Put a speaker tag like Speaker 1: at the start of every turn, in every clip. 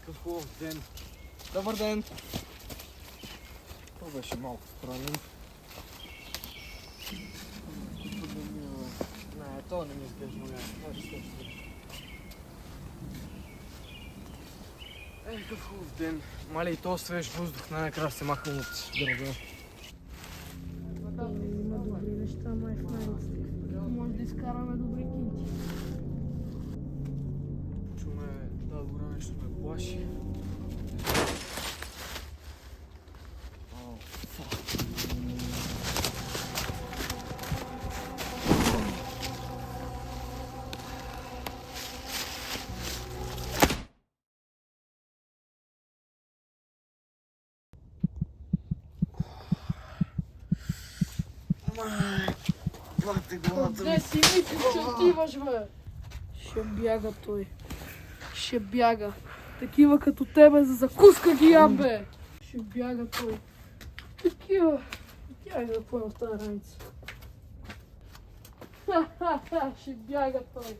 Speaker 1: Какъв хубав ден. Добър ден. Това беше малко странен. Не, това не ми изглежда много. Какъв хубав ден. Мале и то свеж въздух, най-накрая се махам от града.
Speaker 2: Има добри неща, май в най-отстиг. Може да изкараме добри кинти.
Speaker 1: Чуме, да, добра нещо ме плаши. Бате главата ми.
Speaker 2: Къде си мислиш, че отиваш, бе? Ще бяга той. Ще бяга. Такива като тебе за закуска ги ям, бе. Ще бяга той. Такива. Тя да поема в тази раница. Ха-ха-ха, ще бяга той.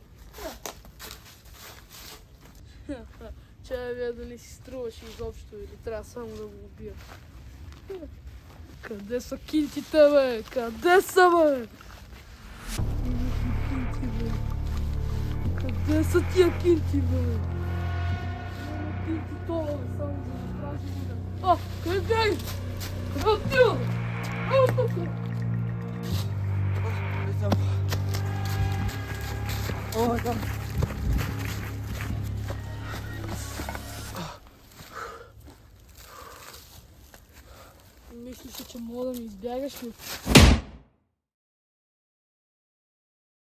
Speaker 2: Ха-ха. Чая вие дали си струваше изобщо или трябва само да го убия. Къде са кинтите, бе? Къде са, бе? Кинти, бе. Къде са тия кинти, бе? Няма кинти това, бе, само за да стражи вида. А, къде бяги? Къде отива? Ево тук!
Speaker 1: О, там.
Speaker 2: Мислиш, че мога да ми избягаш ли?